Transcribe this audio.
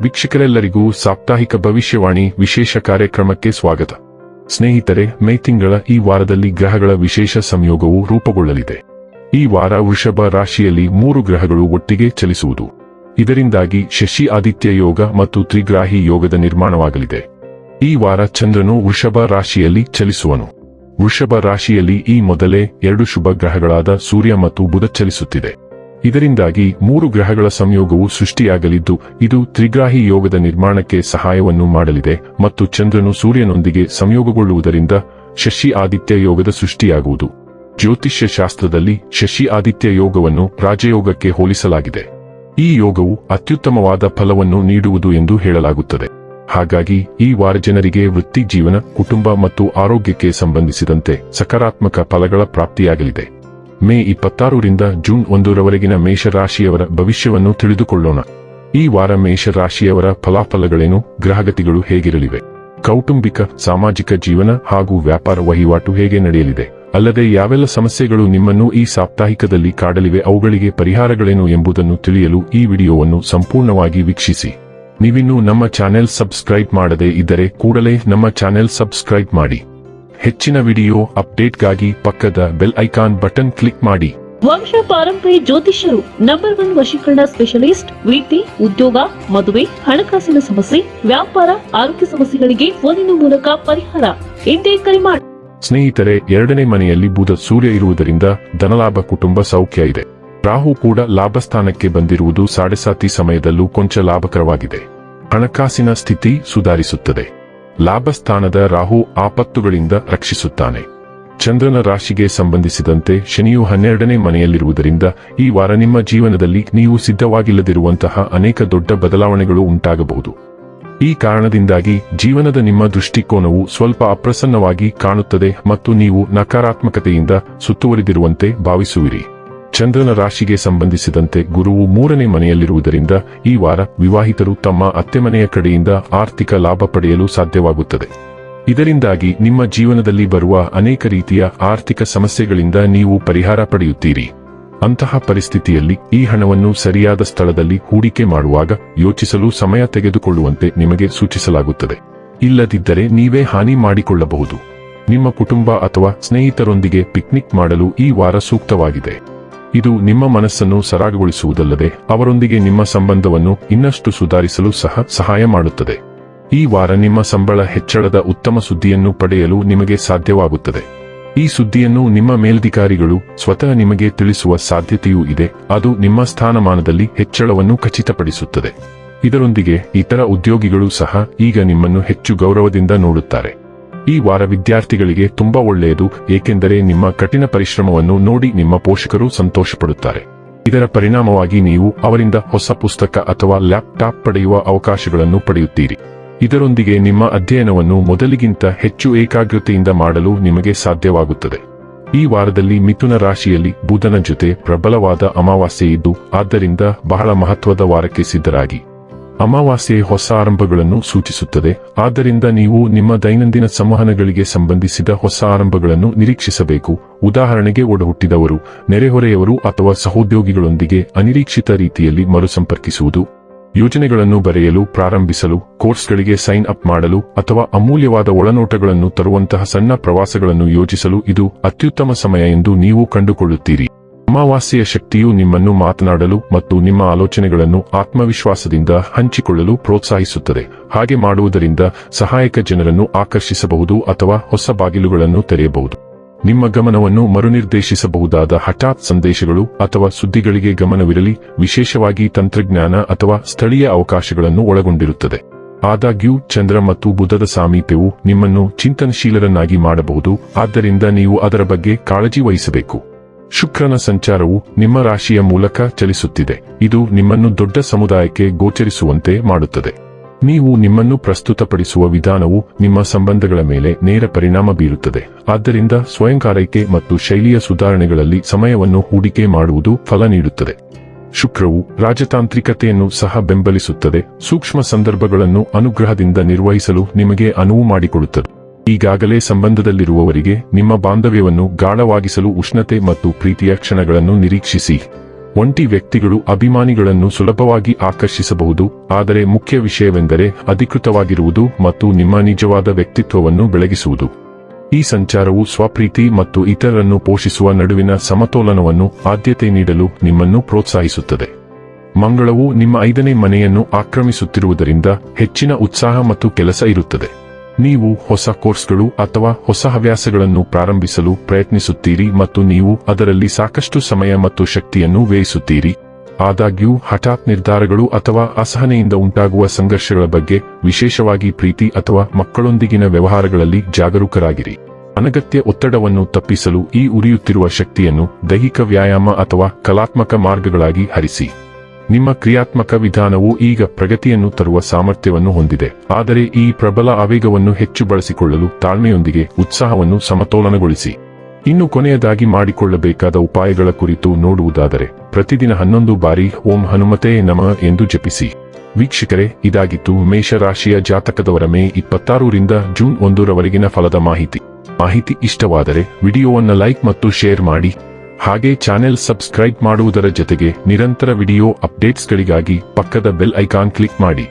ವೀಕ್ಷಕರೆಲ್ಲರಿಗೂ ಸಾಪ್ತಾಹಿಕ ಭವಿಷ್ಯವಾಣಿ ವಿಶೇಷ ಕಾರ್ಯಕ್ರಮಕ್ಕೆ ಸ್ವಾಗತ. ಸ್ನೇಹಿತರೆ, ಮೇ ತಿಂಗಳ ಈ ವಾರದಲ್ಲಿ ಗ್ರಹಗಳ ವಿಶೇಷ ಸಂಯೋಗವು ರೂಪುಗೊಳ್ಳಲಿದೆ. ಈ ವಾರ ವೃಷಭ ರಾಶಿಯಲ್ಲಿ 3 ಗ್ರಹಗಳು ಒಟ್ಟಿಗೆ ಚಲಿಸುವುದು. ಇದರಿಂದಾಗಿ ಶಶಿ ಆದಿತ್ಯ ಯೋಗ ಮತ್ತು ತ್ರಿಗ್ರಾಹಿ ಯೋಗದ ನಿರ್ಮಾಣವಾಗಲಿದೆ. ಈ ವಾರ ಚಂದ್ರನು ವೃಷಭ ರಾಶಿಯಲ್ಲಿ ಚಲಿಸುವನು. ವೃಷಭ ರಾಶಿಯಲ್ಲಿ ಈ ಮೊದಲೇ 2 ಶುಭ ಗ್ರಹಗಳಾದ ಸೂರ್ಯ ಮತ್ತು ಬುಧ ಚಲಿಸುತ್ತಿದೆ. ಇದರಿಂದಾಗಿ 3 ಗ್ರಹಗಳ ಸಂಯೋಗವು ಸೃಷ್ಟಿಯಾಗಲಿದ್ದು, ಇದು ತ್ರಿಗ್ರಾಹಿ ಯೋಗದ ನಿರ್ಮಾಣಕ್ಕೆ ಸಹಾಯವನ್ನು ಮಾಡಲಿದೆ ಮತ್ತು ಚಂದ್ರನು ಸೂರ್ಯನೊಂದಿಗೆ ಸಂಯೋಗಗೊಳ್ಳುವುದರಿಂದ ಶಶಿ ಆದಿತ್ಯ ಯೋಗದ ಸೃಷ್ಟಿಯಾಗುವುದು. ಜ್ಯೋತಿಷ್ಯ ಶಾಸ್ತ್ರದಲ್ಲಿ ಶಶಿ ಆದಿತ್ಯ ಯೋಗವನ್ನು ರಾಜಯೋಗಕ್ಕೆ ಹೋಲಿಸಲಾಗಿದೆ. ಈ ಯೋಗವು ಅತ್ಯುತ್ತಮವಾದ ಫಲವನ್ನು ನೀಡುವುದು ಎಂದು ಹೇಳಲಾಗುತ್ತದೆ. ಹಾಗಾಗಿ ಈ ವಾರ ಜನರಿಗೆ ವೃತ್ತಿ ಜೀವನ, ಕುಟುಂಬ ಮತ್ತು ಆರೋಗ್ಯಕ್ಕೆ ಸಂಬಂಧಿಸಿದಂತೆ ಸಕಾರಾತ್ಮಕ ಫಲಗಳ ಪ್ರಾಪ್ತಿಯಾಗಲಿದೆ. ಮೇ 26ರಿಂದ ಜೂನ್ 1ರವರೆಗಿನ ಮೇಷರಾಶಿಯವರ ಭವಿಷ್ಯವನ್ನು ತಿಳಿದುಕೊಳ್ಳೋಣ. ಈ ವಾರ ಮೇಷರಾಶಿಯವರ ಫಲಾಫಲಗಳೇನು, ಗ್ರಹಗತಿಗಳು ಹೇಗಿರಲಿವೆ, ಕೌಟುಂಬಿಕ ಸಾಮಾಜಿಕ ಜೀವನ ಹಾಗೂ ವ್ಯಾಪಾರ ವಹಿವಾಟು ಹೇಗೆ ನಡೆಯಲಿದೆ, ಅಲ್ಲದೆ ಯಾವೆಲ್ಲ ಸಮಸ್ಯೆಗಳು ನಿಮ್ಮನ್ನು ಈ ಸಾಪ್ತಾಹಿಕದಲ್ಲಿ ಕಾಡಲಿವೆ, ಅವುಗಳಿಗೆ ಪರಿಹಾರಗಳೇನು ಎಂಬುದನ್ನು ತಿಳಿಯಲು ಈ ವಿಡಿಯೋವನ್ನು ಸಂಪೂರ್ಣವಾಗಿ ವೀಕ್ಷಿಸಿ. ನೀವಿನ್ನೂ ನಮ್ಮ ಚಾನೆಲ್ ಸಬ್ಸ್ಕ್ರೈಬ್ ಮಾಡದೇ ಇದ್ದರೆ ಕೂಡಲೇ ನಮ್ಮ ಚಾನೆಲ್ ಸಬ್ಸ್ಕ್ರೈಬ್ ಮಾಡಿ. ಹೆಚ್ಚಿನ ವಿಡಿಯೋ ಅಪ್ಡೇಟ್ಗಾಗಿ ಪಕ್ಕದ ಬೆಲ್ ಐಕಾನ್ ಬಟನ್ ಕ್ಲಿಕ್ ಮಾಡಿ. ವಂಶ ಪಾರಂಪರ್ಯ ಜ್ಯೋತಿಷ್ಯರು ನಂಬರ್ 1 ವಶೀಕರಣ ಸ್ಪೆಷಲಿಸ್ಟ್. ವೃತ್ತಿ, ಉದ್ಯೋಗ, ಮದುವೆ, ಹಣಕಾಸಿನ ಸಮಸ್ಯೆ, ವ್ಯಾಪಾರ, ಆರೋಗ್ಯ ಸಮಸ್ಯೆಗಳಿಗೆ ಫೋನಿನ ಮೂಲಕ ಪರಿಹಾರ. ಇಂದೇ ಕರೆ ಮಾಡಿ. ಸ್ನೇಹಿತರೆ, 2ನೇ ಮನೆಯಲ್ಲಿ ಬುಧ ಸೂರ್ಯ ಇರುವುದರಿಂದ ಧನಲಾಭ, ಕುಟುಂಬ ಸೌಖ್ಯ ಇದೆ. ರಾಹು ಕೂಡ ಲಾಭಸ್ಥಾನಕ್ಕೆ ಬಂದಿರುವುದು ಸಾಡೆಸಾತಿ ಸಮಯದಲ್ಲೂ ಕೊಂಚ ಲಾಭಕರವಾಗಿದೆ. ಹಣಕಾಸಿನ ಸ್ಥಿತಿ ಸುಧಾರಿಸುತ್ತದೆ. ಲಾಭಸ್ಥಾನದ ರಾಹು ಆಪತ್ತುಗಳಿಂದ ರಕ್ಷಿಸುತ್ತಾನೆ. ಚಂದ್ರನ ರಾಶಿಗೆ ಸಂಬಂಧಿಸಿದಂತೆ ಶನಿಯು 12ನೇ ಮನೆಯಲ್ಲಿರುವುದರಿಂದ ಈ ವಾರ ನಿಮ್ಮ ಜೀವನದಲ್ಲಿ ನೀವು ಸಿದ್ಧವಾಗಿಲ್ಲದಿರುವಂತಹ ಅನೇಕ ದೊಡ್ಡ ಬದಲಾವಣೆಗಳು ಉಂಟಾಗಬಹುದು. ಈ ಕಾರಣದಿಂದಾಗಿ ಜೀವನದ ನಿಮ್ಮ ದೃಷ್ಟಿಕೋನವು ಸ್ವಲ್ಪ ಅಪ್ರಸನ್ನವಾಗಿ ಕಾಣುತ್ತದೆ ಮತ್ತು ನೀವು ನಕಾರಾತ್ಮಕತೆಯಿಂದ ಸುತ್ತುವರಿದಿರುವಂತೆ ಭಾವಿಸುವಿರಿ. ಚಂದ್ರನ ರಾಶಿಗೆ ಸಂಬಂಧಿಸಿದಂತೆ ಗುರುವು 3ನೇ ಮನೆಯಲ್ಲಿರುವುದರಿಂದ ಈ ವಾರ ವಿವಾಹಿತರು ತಮ್ಮ ಅತ್ತೆಮನೆಯ ಕಡೆಯಿಂದ ಆರ್ಥಿಕ ಲಾಭ ಪಡೆಯಲು ಸಾಧ್ಯವಾಗುತ್ತದೆ. ಇದರಿಂದಾಗಿ ನಿಮ್ಮ ಜೀವನದಲ್ಲಿ ಬರುವ ಅನೇಕ ರೀತಿಯ ಆರ್ಥಿಕ ಸಮಸ್ಯೆಗಳಿಂದ ನೀವು ಪರಿಹಾರ ಪಡೆಯುತ್ತೀರಿ. ಅಂತಹ ಪರಿಸ್ಥಿತಿಯಲ್ಲಿ ಈ ಹಣವನ್ನು ಸರಿಯಾದ ಸ್ಥಳದಲ್ಲಿ ಹೂಡಿಕೆ ಮಾಡುವಾಗ ಯೋಚಿಸಲು ಸಮಯ ತೆಗೆದುಕೊಳ್ಳುವಂತೆ ನಿಮಗೆ ಸೂಚಿಸಲಾಗುತ್ತದೆ. ಇಲ್ಲದಿದ್ದರೆ ನೀವೇ ಹಾನಿ ಮಾಡಿಕೊಳ್ಳಬಹುದು. ನಿಮ್ಮ ಕುಟುಂಬ ಅಥವಾ ಸ್ನೇಹಿತರೊಂದಿಗೆ ಪಿಕ್ನಿಕ್ ಮಾಡಲು ಈ ವಾರ ಸೂಕ್ತವಾಗಿದೆ. ಇದು ನಿಮ್ಮ ಮನಸ್ಸನ್ನು ಸರಾಗಗೊಳಿಸುವುದಲ್ಲದೆ ಅವರೊಂದಿಗೆ ನಿಮ್ಮ ಸಂಬಂಧವನ್ನು ಇನ್ನಷ್ಟು ಸುಧಾರಿಸಲು ಸಹ ಸಹಾಯ ಮಾಡುತ್ತದೆ. ಈ ವಾರ ನಿಮ್ಮ ಸಂಬಳ ಹೆಚ್ಚಳದ ಉತ್ತಮ ಸುದ್ದಿಯನ್ನು ಪಡೆಯಲು ನಿಮಗೆ ಸಾಧ್ಯವಾಗುತ್ತದೆ. ಈ ಸುದ್ದಿಯನ್ನು ನಿಮ್ಮ ಮೇಲಧಿಕಾರಿಗಳು ಸ್ವತಃ ನಿಮಗೆ ತಿಳಿಸುವ ಸಾಧ್ಯತೆಯೂ ಇದೆ. ಅದು ನಿಮ್ಮ ಸ್ಥಾನಮಾನದಲ್ಲಿ ಹೆಚ್ಚಳವನ್ನು ಖಚಿತಪಡಿಸುತ್ತದೆ. ಇದರೊಂದಿಗೆ ಇತರ ಉದ್ಯೋಗಿಗಳು ಸಹ ಈಗ ನಿಮ್ಮನ್ನು ಹೆಚ್ಚು ಗೌರವದಿಂದ ನೋಡುತ್ತಾರೆ. ಈ ವಾರ ವಿದ್ಯಾರ್ಥಿಗಳಿಗೆ ತುಂಬಾ ಒಳ್ಳೆಯದು, ಏಕೆಂದರೆ ನಿಮ್ಮ ಕಠಿಣ ಪರಿಶ್ರಮವನ್ನು ನೋಡಿ ನಿಮ್ಮ ಪೋಷಕರು ಸಂತೋಷಪಡುತ್ತಾರೆ. ಇದರ ಪರಿಣಾಮವಾಗಿ ನೀವು ಅವರಿಂದ ಹೊಸ ಪುಸ್ತಕ ಅಥವಾ ಲ್ಯಾಪ್ಟಾಪ್ ಪಡೆಯುವ ಅವಕಾಶಗಳನ್ನು ಪಡೆಯುತ್ತೀರಿ. ಇದರೊಂದಿಗೆ ನಿಮ್ಮ ಅಧ್ಯಯನವನ್ನು ಮೊದಲಿಗಿಂತ ಹೆಚ್ಚು ಏಕಾಗ್ರತೆಯಿಂದ ಮಾಡಲು ನಿಮಗೆ ಸಾಧ್ಯವಾಗುತ್ತದೆ. ಈ ವಾರದಲ್ಲಿ ಮಿಥುನ ರಾಶಿಯಲ್ಲಿ ಬುಧನ ಜೊತೆ ಪ್ರಬಲವಾದ ಅಮಾವಾಸ್ಯೆ ಇದ್ದು, ಆದ್ದರಿಂದ ಬಹಳ ಮಹತ್ವದ ವಾರಕ್ಕೆ ಸಿದ್ಧರಾಗಿ. ಅಮಾವಾಸ್ಯೆ ಹೊಸ ಆರಂಭಗಳನ್ನು ಸೂಚಿಸುತ್ತದೆ. ಆದ್ದರಿಂದ ನೀವು ನಿಮ್ಮ ದೈನಂದಿನ ಸಂವಹನಗಳಿಗೆ ಸಂಬಂಧಿಸಿದ ಹೊಸ ಆರಂಭಗಳನ್ನು ನಿರೀಕ್ಷಿಸಬೇಕು. ಉದಾಹರಣೆಗೆ, ಒಡಹುಟ್ಟಿದವರು, ನೆರೆಹೊರೆಯವರು ಅಥವಾ ಸಹೋದ್ಯೋಗಿಗಳೊಂದಿಗೆ ಅನಿರೀಕ್ಷಿತ ರೀತಿಯಲ್ಲಿ ಮರುಸಂಪರ್ಕಿಸುವುದು, ಯೋಜನೆಗಳನ್ನು ಬರೆಯಲು ಪ್ರಾರಂಭಿಸಲು, ಕೋರ್ಸ್ಗಳಿಗೆ ಸೈನ್ ಅಪ್ ಮಾಡಲು ಅಥವಾ ಅಮೂಲ್ಯವಾದ ಒಳನೋಟಗಳನ್ನು ತರುವಂತಹ ಸಣ್ಣ ಪ್ರವಾಸಗಳನ್ನು ಯೋಜಿಸಲು ಇದು ಅತ್ಯುತ್ತಮ ಸಮಯ ಎಂದು ನೀವು ಕಂಡುಕೊಳ್ಳುತ್ತೀರಿ. ಅಮಾವಾಸ್ಯೆಯ ಶಕ್ತಿಯು ನಿಮ್ಮನ್ನು ಮಾತನಾಡಲು ಮತ್ತು ನಿಮ್ಮ ಆಲೋಚನೆಗಳನ್ನು ಆತ್ಮವಿಶ್ವಾಸದಿಂದ ಹಂಚಿಕೊಳ್ಳಲು ಪ್ರೋತ್ಸಾಹಿಸುತ್ತದೆ. ಹಾಗೆ ಮಾಡುವುದರಿಂದ ಸಹಾಯಕ ಜನರನ್ನು ಆಕರ್ಷಿಸಬಹುದು ಅಥವಾ ಹೊಸ ಬಾಗಿಲುಗಳನ್ನು ತೆರೆಯಬಹುದು. ನಿಮ್ಮ ಗಮನವನ್ನು ಮರುನಿರ್ದೇಶಿಸಬಹುದಾದ ಹಠಾತ್ ಸಂದೇಶಗಳು ಅಥವಾ ಸುದ್ದಿಗಳಿಗೆ ಗಮನವಿರಲಿ, ವಿಶೇಷವಾಗಿ ತಂತ್ರಜ್ಞಾನ ಅಥವಾ ಸ್ಥಳೀಯ ಅವಕಾಶಗಳನ್ನು ಒಳಗೊಂಡಿರುತ್ತದೆ. ಆದಾಗ್ಯೂ ಚಂದ್ರ ಮತ್ತು ಬುಧದ ಸಾಮೀಪ್ಯವು ನಿಮ್ಮನ್ನು ಚಿಂತನಶೀಲರನ್ನಾಗಿ ಮಾಡಬಹುದು, ಆದ್ದರಿಂದ ನೀವು ಅದರ ಬಗ್ಗೆ ಕಾಳಜಿ ವಹಿಸಬೇಕು. ಶುಕ್ರನ ಸಂಚಾರವು ನಿಮ್ಮ ರಾಶಿಯ ಮೂಲಕ ಚಲಿಸುತ್ತಿದೆ. ಇದು ನಿಮ್ಮನ್ನು ದೊಡ್ಡ ಸಮುದಾಯಕ್ಕೆ ಗೋಚರಿಸುವಂತೆ ಮಾಡುತ್ತದೆ. ನೀವು ನಿಮ್ಮನ್ನು ಪ್ರಸ್ತುತಪಡಿಸುವ ವಿಧಾನವು ನಿಮ್ಮ ಸಂಬಂಧಗಳ ಮೇಲೆ ನೇರ ಪರಿಣಾಮ ಬೀರುತ್ತದೆ. ಆದ್ದರಿಂದ ಸ್ವಯಂಕಾರೈಕೆ ಮತ್ತು ಶೈಲಿಯ ಸುಧಾರಣೆಗಳಲ್ಲಿ ಸಮಯವನ್ನು ಹೂಡಿಕೆ ಮಾಡುವುದು ಫಲ ನೀಡುತ್ತದೆ. ಶುಕ್ರವು ರಾಜತಾಂತ್ರಿಕತೆಯನ್ನು ಸಹ ಬೆಂಬಲಿಸುತ್ತದೆ. ಸೂಕ್ಷ್ಮ ಸಂದರ್ಭಗಳನ್ನು ಅನುಗ್ರಹದಿಂದ ನಿರ್ವಹಿಸಲು ನಿಮಗೆ ಅನುವು ಮಾಡಿಕೊಡುತ್ತದೆ. ಈಗಾಗಲೇ ಸಂಬಂಧದಲ್ಲಿರುವವರಿಗೆ ನಿಮ್ಮ ಬಾಂಧವ್ಯವನ್ನು ಗಾಢವಾಗಿಸಲು ಉಷ್ಣತೆ ಮತ್ತು ಪ್ರೀತಿಯ ಕ್ಷಣಗಳನ್ನು ನಿರೀಕ್ಷಿಸಿ. ಒಂಟಿ ವ್ಯಕ್ತಿಗಳು ಅಭಿಮಾನಿಗಳನ್ನು ಸುಲಭವಾಗಿ ಆಕರ್ಷಿಸಬಹುದು, ಆದರೆ ಮುಖ್ಯ ವಿಷಯವೆಂದರೆ ಅಧಿಕೃತವಾಗಿರುವುದು ಮತ್ತು ನಿಮ್ಮ ನಿಜವಾದ ವ್ಯಕ್ತಿತ್ವವನ್ನು ಬೆಳಗಿಸುವುದು. ಈ ಸಂಚಾರವು ಸ್ವಪ್ರೀತಿ ಮತ್ತು ಇತರರನ್ನು ಪೋಷಿಸುವ ನಡುವಿನ ಸಮತೋಲನವನ್ನು ಆದ್ಯತೆ ನೀಡಲು ನಿಮ್ಮನ್ನು ಪ್ರೋತ್ಸಾಹಿಸುತ್ತದೆ. ಮಂಗಳವು ನಿಮ್ಮ 5ನೇ ಮನೆಯನ್ನು ಆಕ್ರಮಿಸುತ್ತಿರುವುದರಿಂದ ಹೆಚ್ಚಿನ ಉತ್ಸಾಹ ಮತ್ತು ಕೆಲಸ ಇರುತ್ತದೆ. ನೀವು ಹೊಸ ಕೋರ್ಸ್ಗಳು ಅಥವಾ ಹೊಸ ಹವ್ಯಾಸಗಳನ್ನು ಪ್ರಾರಂಭಿಸಲು ಪ್ರಯತ್ನಿಸುತ್ತೀರಿ ಮತ್ತು ನೀವು ಅದರಲ್ಲಿ ಸಾಕಷ್ಟು ಸಮಯ ಮತ್ತು ಶಕ್ತಿಯನ್ನು ವ್ಯಯಿಸುತ್ತೀರಿ. ಆದಾಗ್ಯೂ ಹಠಾತ್ ನಿರ್ಧಾರಗಳು ಅಥವಾ ಅಸಹನೆಯಿಂದ ಉಂಟಾಗುವ ಸಂಘರ್ಷಗಳ ಬಗ್ಗೆ, ವಿಶೇಷವಾಗಿ ಪ್ರೀತಿ ಅಥವಾ ಮಕ್ಕಳೊಂದಿಗಿನ ವ್ಯವಹಾರಗಳಲ್ಲಿ ಜಾಗರೂಕರಾಗಿರಿ. ಅನಗತ್ಯ ಒತ್ತಡವನ್ನು ತಪ್ಪಿಸಲು ಈ ಉರಿಯುತ್ತಿರುವ ಶಕ್ತಿಯನ್ನು ದೈಹಿಕ ವ್ಯಾಯಾಮ ಅಥವಾ ಕಲಾತ್ಮಕ ಮಾರ್ಗಗಳಾಗಿ ಹರಿಸಿ. ನಿಮ್ಮ ಕ್ರಿಯಾತ್ಮಕ ವಿಧಾನವು ಈಗ ಪ್ರಗತಿಯನ್ನು ತರುವ ಸಾಮರ್ಥ್ಯವನ್ನು ಹೊಂದಿದೆ, ಆದರೆ ಈ ಪ್ರಬಲ ಆವೇಗವನ್ನು ಹೆಚ್ಚು ಬಳಸಿಕೊಳ್ಳಲು ತಾಳ್ಮೆಯೊಂದಿಗೆ ಉತ್ಸಾಹವನ್ನು ಸಮತೋಲನಗೊಳಿಸಿ. ಇನ್ನು ಕೊನೆಯದಾಗಿ ಮಾಡಿಕೊಳ್ಳಬೇಕಾದ ಉಪಾಯಗಳ ಕುರಿತು ನೋಡುವುದಾದರೆ, ಪ್ರತಿದಿನ 11 ಬಾರಿ ಓಂ ಹನುಮತೇ ನಮಃ ಎಂದು ಜಪಿಸಿ. ವೀಕ್ಷಕರೇ, ಇದಾಗಿತ್ತು ಮೇಷರಾಶಿಯ ಜಾತಕದವರ ಮೇ 26 ರಿಂದ ಜೂನ್ 1 ರವರೆಗಿನ ಫಲದ ಮಾಹಿತಿ ಇಷ್ಟವಾದರೆ ವಿಡಿಯೋವನ್ನು ಲೈಕ್ ಮತ್ತು ಶೇರ್ ಮಾಡಿ. ಹಾಗೆ ಚಾನೆಲ್ ಸಬ್ಸ್ಕ್ರೈಬ್ ಮಾಡುವುದರ ಜೊತೆಗೆ ನಿರಂತರ ವಿಡಿಯೋ ಅಪ್ಡೇಟ್ಸ್ಗಳಿಗಾಗಿ ಪಕ್ಕದ ಬೆಲ್ ಐಕಾನ್ ಕ್ಲಿಕ್ ಮಾಡಿ.